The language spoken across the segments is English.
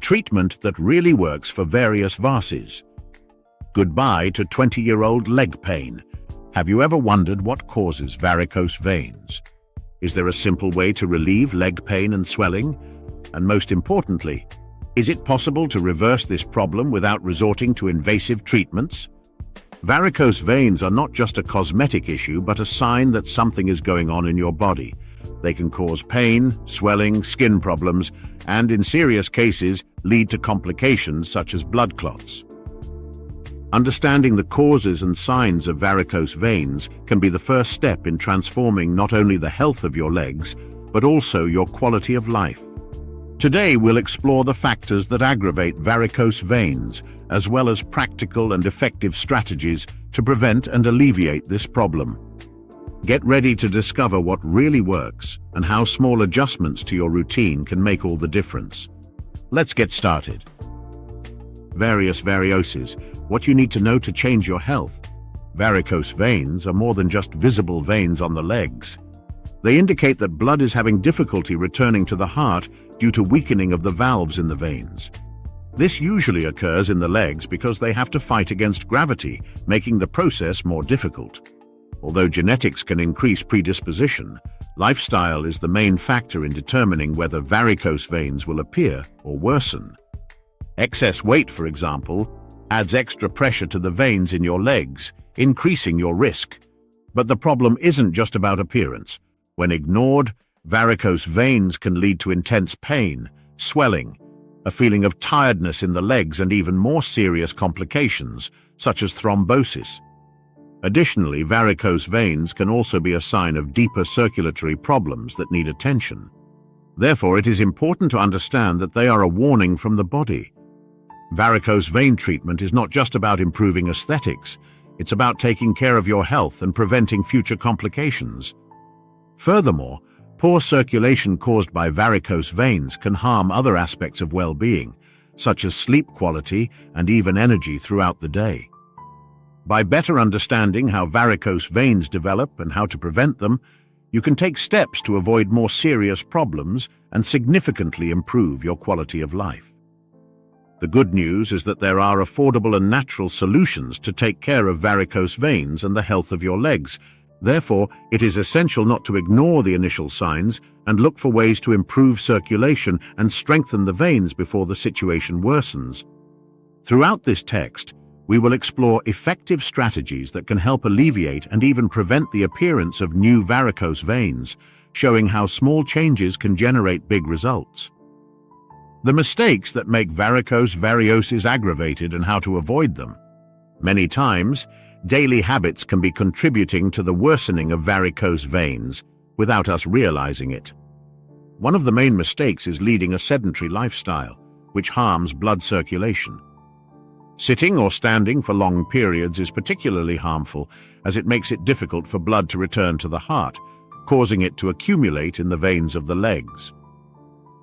treatment that really works for various VASes. Goodbye to 20-year-old leg pain. Have you ever wondered what causes varicose veins? Is there a simple way to relieve leg pain and swelling? And most importantly, is it possible to reverse this problem without resorting to invasive treatments? Varicose veins are not just a cosmetic issue, but a sign that something is going on in your body. They can cause pain, swelling, skin problems, and in serious cases, lead to complications such as blood clots. Understanding the causes and signs of varicose veins can be the first step in transforming not only the health of your legs, but also your quality of life. Today, we'll explore the factors that aggravate varicose veins, as well as practical and effective strategies to prevent and alleviate this problem. Get ready to discover what really works and how small adjustments to your routine can make all the difference. Let's get started. Varices, what you need to know to change your health. Varicose veins are more than just visible veins on the legs. They indicate that blood is having difficulty returning to the heart due to weakening of the valves in the veins. This usually occurs in the legs because they have to fight against gravity, making the process more difficult. Although genetics can increase predisposition, lifestyle is the main factor in determining whether varicose veins will appear or worsen. Excess weight, for example, adds extra pressure to the veins in your legs, increasing your risk. But the problem isn't just about appearance. When ignored, varicose veins can lead to intense pain, swelling, a feeling of tiredness in the legs, and even more serious complications, such as thrombosis. Additionally, varicose veins can also be a sign of deeper circulatory problems that need attention. Therefore, it is important to understand that they are a warning from the body. Varicose vein treatment is not just about improving aesthetics, it's about taking care of your health and preventing future complications. Furthermore, poor circulation caused by varicose veins can harm other aspects of well-being, such as sleep quality and even energy throughout the day. By better understanding how varicose veins develop and how to prevent them, you can take steps to avoid more serious problems and significantly improve your quality of life. The good news is that there are affordable and natural solutions to take care of varicose veins and the health of your legs. Therefore, it is essential not to ignore the initial signs and look for ways to improve circulation and strengthen the veins before the situation worsens. Throughout this text, we will explore effective strategies that can help alleviate and even prevent the appearance of new varicose veins, showing how small changes can generate big results. The mistakes that make varices aggravated and how to avoid them. Many times, daily habits can be contributing to the worsening of varicose veins without us realizing it. One of the main mistakes is leading a sedentary lifestyle, which harms blood circulation. Sitting or standing for long periods is particularly harmful, as it makes it difficult for blood to return to the heart, causing it to accumulate in the veins of the legs.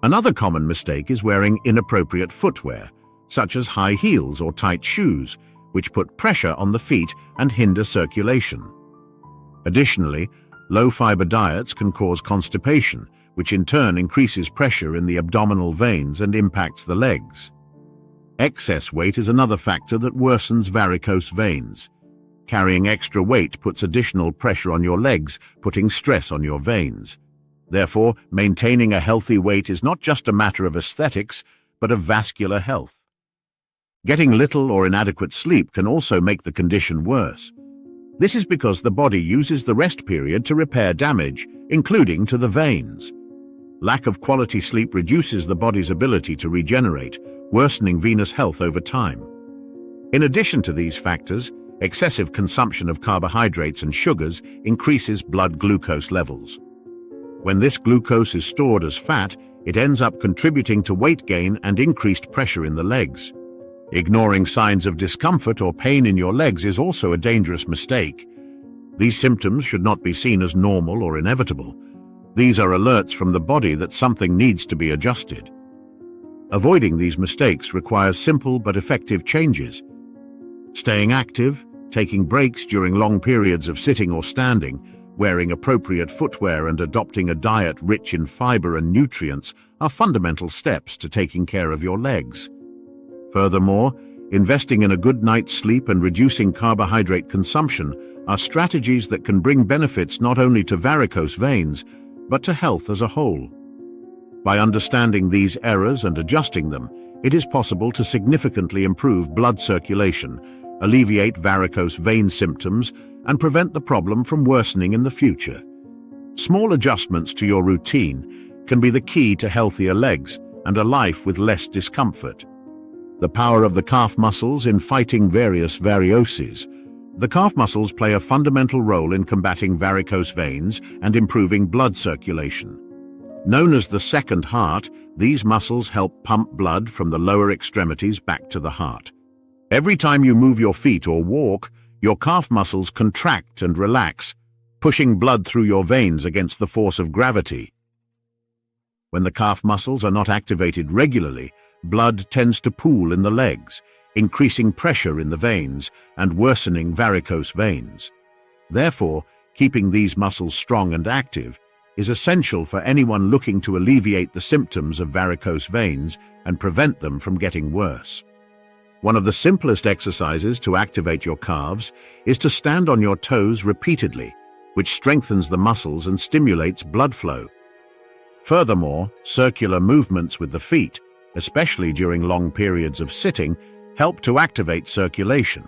Another common mistake is wearing inappropriate footwear, such as high heels or tight shoes, which put pressure on the feet and hinder circulation. Additionally, low-fiber diets can cause constipation, which in turn increases pressure in the abdominal veins and impacts the legs. Excess weight is another factor that worsens varicose veins. Carrying extra weight puts additional pressure on your legs, putting stress on your veins. Therefore, maintaining a healthy weight is not just a matter of aesthetics, but of vascular health. Getting little or inadequate sleep can also make the condition worse. This is because the body uses the rest period to repair damage, including to the veins. Lack of quality sleep reduces the body's ability to regenerate, worsening venous health over time. In addition to these factors, excessive consumption of carbohydrates and sugars increases blood glucose levels. When this glucose is stored as fat, it ends up contributing to weight gain and increased pressure in the legs. Ignoring signs of discomfort or pain in your legs is also a dangerous mistake. These symptoms should not be seen as normal or inevitable. These are alerts from the body that something needs to be adjusted. Avoiding these mistakes requires simple but effective changes. Staying active, taking breaks during long periods of sitting or standing, Wearing appropriate footwear and adopting a diet rich in fiber and nutrients are fundamental steps to taking care of your legs. Furthermore, investing in a good night's sleep and reducing carbohydrate consumption are strategies that can bring benefits not only to varicose veins, but to health as a whole. By understanding these errors and adjusting them, it is possible to significantly improve blood circulation, alleviate varicose vein symptoms, and prevent the problem from worsening in the future. Small adjustments to your routine can be the key to healthier legs and a life with less discomfort. The power of the calf muscles in fighting various varices. The calf muscles play a fundamental role in combating varicose veins and improving blood circulation. Known as the second heart, these muscles help pump blood from the lower extremities back to the heart. Every time you move your feet or walk, your calf muscles contract and relax, pushing blood through your veins against the force of gravity. When the calf muscles are not activated regularly, blood tends to pool in the legs, increasing pressure in the veins and worsening varicose veins. Therefore, keeping these muscles strong and active is essential for anyone looking to alleviate the symptoms of varicose veins and prevent them from getting worse. One of the simplest exercises to activate your calves is to stand on your toes repeatedly, which strengthens the muscles and stimulates blood flow. Furthermore, circular movements with the feet, especially during long periods of sitting, help to activate circulation.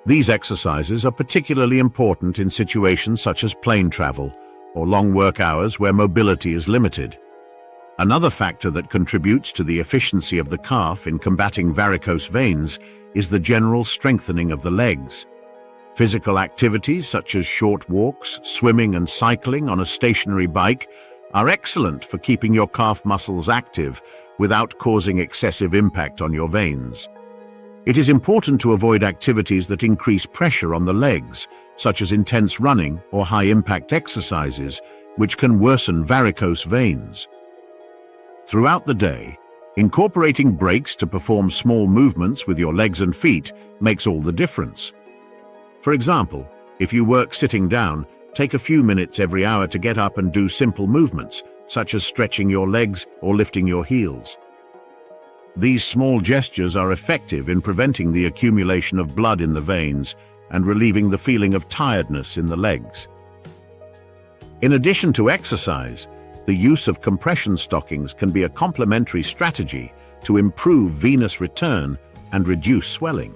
These exercises are particularly important in situations such as plane travel or long work hours where mobility is limited. Another factor that contributes to the efficiency of the calf in combating varicose veins is the general strengthening of the legs. Physical activities such as short walks, swimming, and cycling on a stationary bike are excellent for keeping your calf muscles active without causing excessive impact on your veins. It is important to avoid activities that increase pressure on the legs, such as intense running or high-impact exercises, which can worsen varicose veins. Throughout the day, incorporating breaks to perform small movements with your legs and feet makes all the difference. For example, if you work sitting down, take a few minutes every hour to get up and do simple movements, such as stretching your legs or lifting your heels. These small gestures are effective in preventing the accumulation of blood in the veins and relieving the feeling of tiredness in the legs. In addition to exercise, the use of compression stockings can be a complementary strategy to improve venous return and reduce swelling.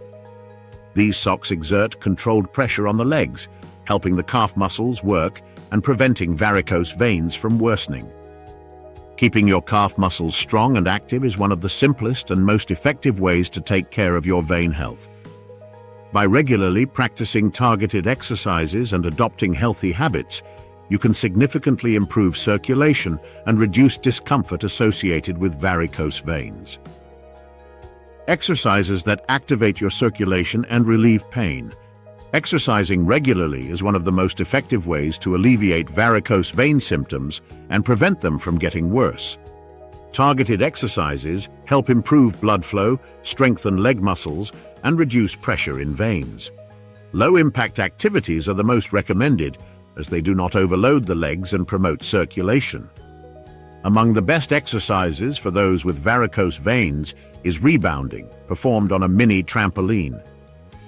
These socks exert controlled pressure on the legs, helping the calf muscles work and preventing varicose veins from worsening. Keeping your calf muscles strong and active is one of the simplest and most effective ways to take care of your vein health. By regularly practicing targeted exercises and adopting healthy habits, you can significantly improve circulation and reduce discomfort associated with varicose veins. Exercises that activate your circulation and relieve pain. Exercising regularly is one of the most effective ways to alleviate varicose vein symptoms and prevent them from getting worse. Targeted exercises help improve blood flow, strengthen leg muscles, and reduce pressure in veins. Low-impact activities are the most recommended, as they do not overload the legs and promote circulation. Among the best exercises for those with varicose veins is rebounding, performed on a mini trampoline.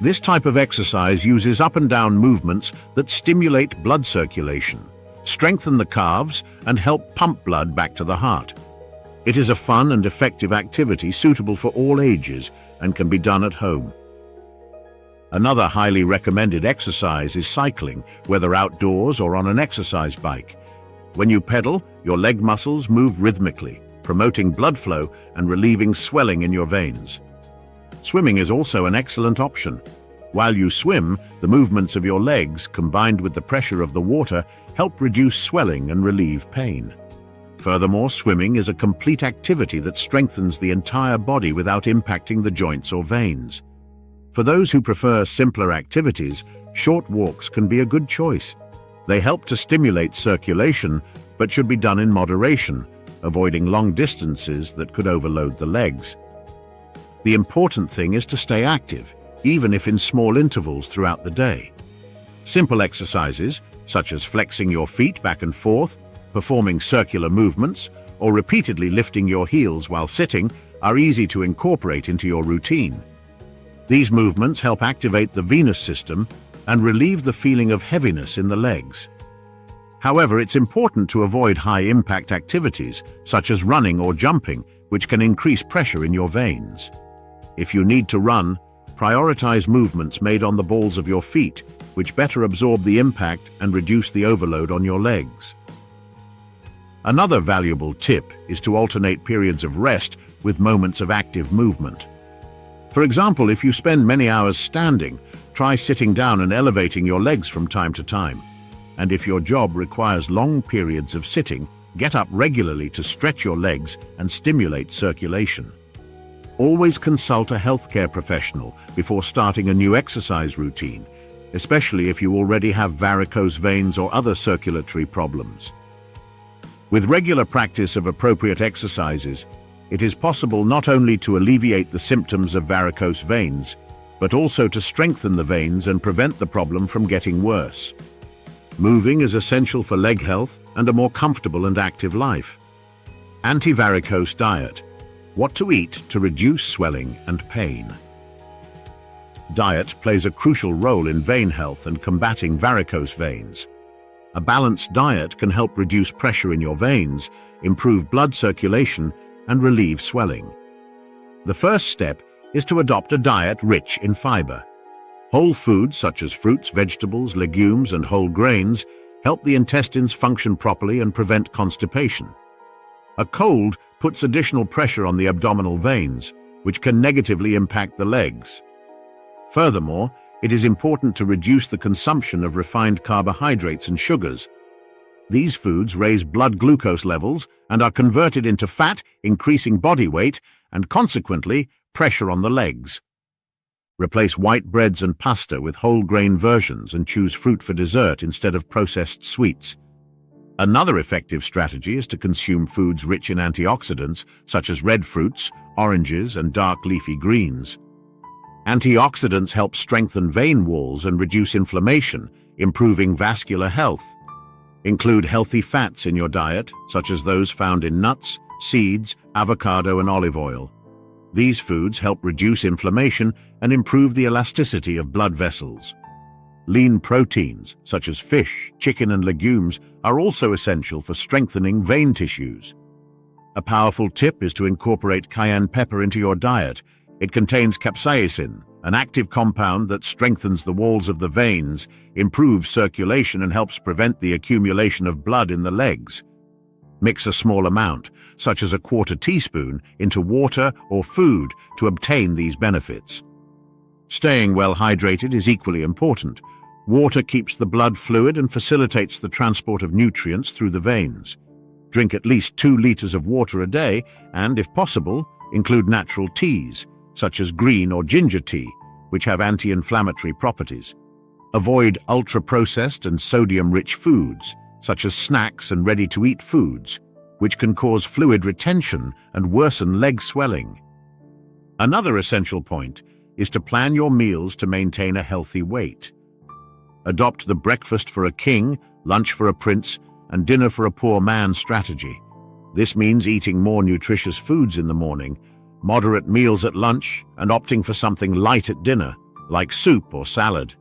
This type of exercise uses up and down movements that stimulate blood circulation, strengthen the calves, and help pump blood back to the heart. It is a fun and effective activity suitable for all ages and can be done at home. Another highly recommended exercise is cycling, whether outdoors or on an exercise bike. When you pedal, your leg muscles move rhythmically, promoting blood flow and relieving swelling in your veins. Swimming is also an excellent option. While you swim, the movements of your legs, combined with the pressure of the water, help reduce swelling and relieve pain. Furthermore, swimming is a complete activity that strengthens the entire body without impacting the joints or veins. For those who prefer simpler activities, short walks can be a good choice. They help to stimulate circulation, but should be done in moderation, avoiding long distances that could overload the legs. The important thing is to stay active, even if in small intervals throughout the day. Simple exercises, such as flexing your feet back and forth, performing circular movements, or repeatedly lifting your heels while sitting, are easy to incorporate into your routine. These movements help activate the venous system and relieve the feeling of heaviness in the legs. However, it's important to avoid high-impact activities, such as running or jumping, which can increase pressure in your veins. If you need to run, prioritize movements made on the balls of your feet, which better absorb the impact and reduce the overload on your legs. Another valuable tip is to alternate periods of rest with moments of active movement. For example, if you spend many hours standing, try sitting down and elevating your legs from time to time. And if your job requires long periods of sitting, get up regularly to stretch your legs and stimulate circulation. Always consult a healthcare professional before starting a new exercise routine, especially if you already have varicose veins or other circulatory problems. With regular practice of appropriate exercises, it is possible not only to alleviate the symptoms of varicose veins, but also to strengthen the veins and prevent the problem from getting worse. Moving is essential for leg health and a more comfortable and active life. Anti-varicose diet. What to eat to reduce swelling and pain. Diet plays a crucial role in vein health and combating varicose veins. A balanced diet can help reduce pressure in your veins, improve blood circulation, and relieve swelling. The first step is to adopt a diet rich in fiber. Whole foods such as fruits, vegetables, legumes, and whole grains help the intestines function properly and prevent constipation. A cold puts additional pressure on the abdominal veins, which can negatively impact the legs. Furthermore, it is important to reduce the consumption of refined carbohydrates and sugars. These foods raise blood glucose levels and are converted into fat, increasing body weight and, consequently, pressure on the legs. Replace white breads and pasta with whole grain versions and choose fruit for dessert instead of processed sweets. Another effective strategy is to consume foods rich in antioxidants such as red fruits, oranges, and dark leafy greens. Antioxidants help strengthen vein walls and reduce inflammation, improving vascular health. Include healthy fats in your diet, such as those found in nuts, seeds, avocado, and olive oil. These foods help reduce inflammation and improve the elasticity of blood vessels. Lean proteins, such as fish, chicken, and legumes, are also essential for strengthening vein tissues. A powerful tip is to incorporate cayenne pepper into your diet. It contains capsaicin, an active compound that strengthens the walls of the veins, improves circulation, and helps prevent the accumulation of blood in the legs. Mix a small amount, such as a quarter teaspoon, into water or food to obtain these benefits. Staying well hydrated is equally important. Water keeps the blood fluid and facilitates the transport of nutrients through the veins. Drink at least 2 liters of water a day and, if possible, include natural teas, such as green or ginger tea, which have anti-inflammatory properties. Avoid ultra-processed and sodium-rich foods, such as snacks and ready-to-eat foods, which can cause fluid retention and worsen leg swelling. Another essential point is to plan your meals to maintain a healthy weight. Adopt the breakfast for a king, lunch for a prince, and dinner for a poor man strategy. This means eating more nutritious foods in the morning, moderate meals at lunch, and opting for something light at dinner, like soup or salad.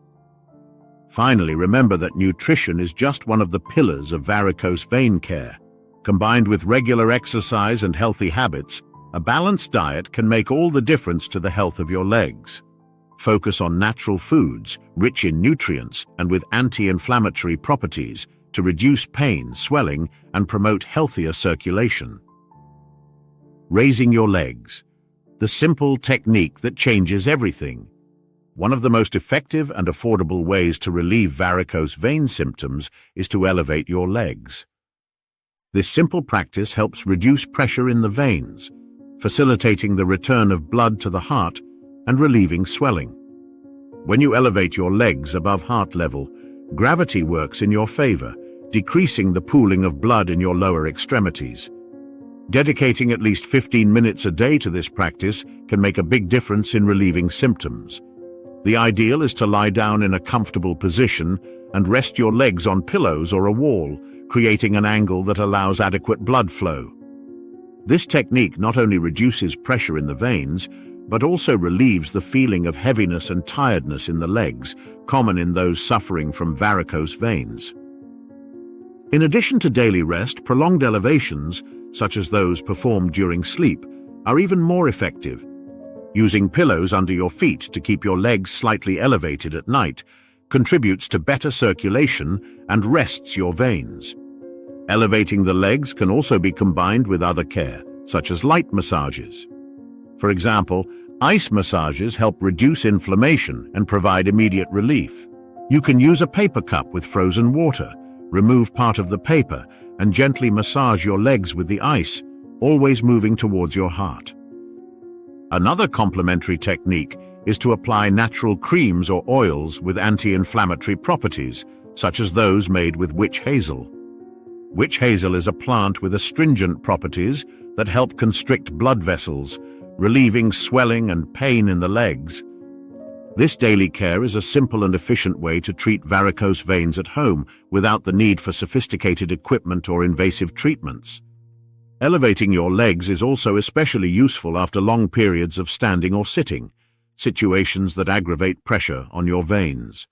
Finally, remember that nutrition is just one of the pillars of varicose vein care. Combined with regular exercise and healthy habits, a balanced diet can make all the difference to the health of your legs. Focus on natural foods, rich in nutrients and with anti-inflammatory properties, to reduce pain, swelling, and promote healthier circulation. Raising your legs. The simple technique that changes everything. One of the most effective and affordable ways to relieve varicose vein symptoms is to elevate your legs. This simple practice helps reduce pressure in the veins, facilitating the return of blood to the heart and relieving swelling. When you elevate your legs above heart level, gravity works in your favor, decreasing the pooling of blood in your lower extremities. Dedicating at least 15 minutes a day to this practice can make a big difference in relieving symptoms. The ideal is to lie down in a comfortable position, and rest your legs on pillows or a wall, creating an angle that allows adequate blood flow. This technique not only reduces pressure in the veins, but also relieves the feeling of heaviness and tiredness in the legs, common in those suffering from varicose veins. In addition to daily rest, prolonged elevations, such as those performed during sleep, are even more effective. Using pillows under your feet to keep your legs slightly elevated at night contributes to better circulation and rests your veins. Elevating the legs can also be combined with other care, such as light massages. For example, ice massages help reduce inflammation and provide immediate relief. You can use a paper cup with frozen water, remove part of the paper, and gently massage your legs with the ice, always moving towards your heart. Another complementary technique is to apply natural creams or oils with anti-inflammatory properties, such as those made with witch hazel. Witch hazel is a plant with astringent properties that help constrict blood vessels, relieving swelling and pain in the legs. This daily care is a simple and efficient way to treat varicose veins at home without the need for sophisticated equipment or invasive treatments. Elevating your legs is also especially useful after long periods of standing or sitting, situations that aggravate pressure on your veins.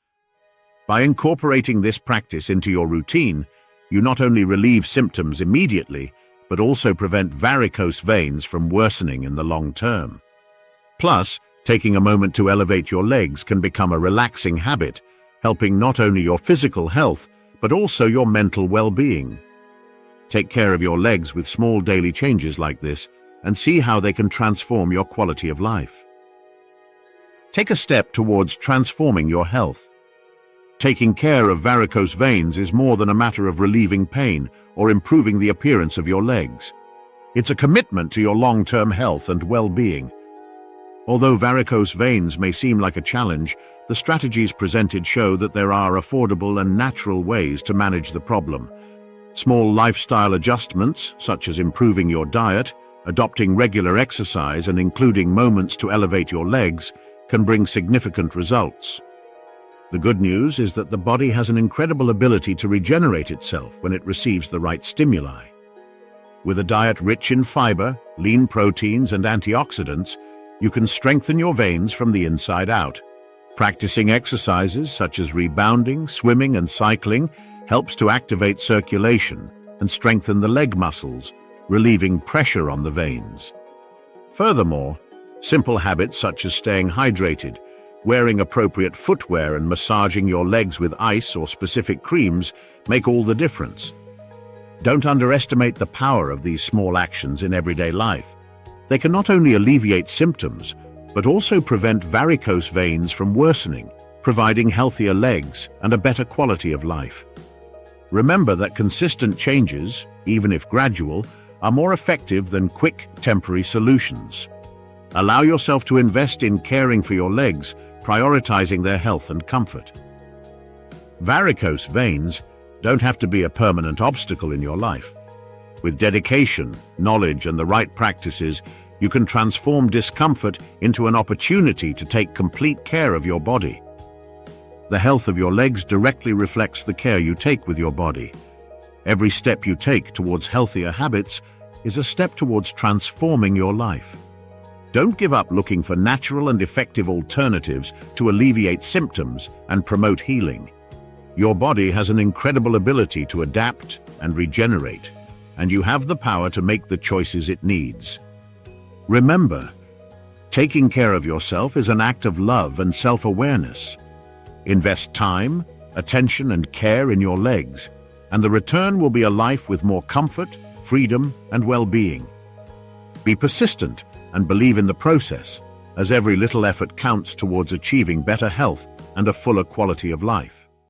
By incorporating this practice into your routine, you not only relieve symptoms immediately, but also prevent varicose veins from worsening in the long term. Plus, taking a moment to elevate your legs can become a relaxing habit, helping not only your physical health, but also your mental well-being. Take care of your legs with small daily changes like this, and see how they can transform your quality of life. Take a step towards transforming your health. Taking care of varicose veins is more than a matter of relieving pain or improving the appearance of your legs. It's a commitment to your long-term health and well-being. Although varicose veins may seem like a challenge, the strategies presented show that there are affordable and natural ways to manage the problem. Small lifestyle adjustments, such as improving your diet, adopting regular exercise, and including moments to elevate your legs, can bring significant results. The good news is that the body has an incredible ability to regenerate itself when it receives the right stimuli. With a diet rich in fiber, lean proteins, and antioxidants, you can strengthen your veins from the inside out. Practicing exercises such as rebounding, swimming, and cycling helps to activate circulation and strengthen the leg muscles, relieving pressure on the veins. Furthermore, simple habits such as staying hydrated, wearing appropriate footwear, and massaging your legs with ice or specific creams make all the difference. Don't underestimate the power of these small actions in everyday life. They can not only alleviate symptoms, but also prevent varicose veins from worsening, providing healthier legs and a better quality of life. Remember that consistent changes, even if gradual, are more effective than quick, temporary solutions. Allow yourself to invest in caring for your legs, prioritizing their health and comfort. Varicose veins don't have to be a permanent obstacle in your life. With dedication, knowledge, and the right practices, you can transform discomfort into an opportunity to take complete care of your body. The health of your legs directly reflects the care you take with your body. Every step you take towards healthier habits is a step towards transforming your life. Don't give up looking for natural and effective alternatives to alleviate symptoms and promote healing. Your body has an incredible ability to adapt and regenerate, and you have the power to make the choices it needs. Remember, taking care of yourself is an act of love and self-awareness. Invest time, attention, and care in your legs, and the return will be a life with more comfort, freedom, and well-being. Be persistent and believe in the process, as every little effort counts towards achieving better health and a fuller quality of life.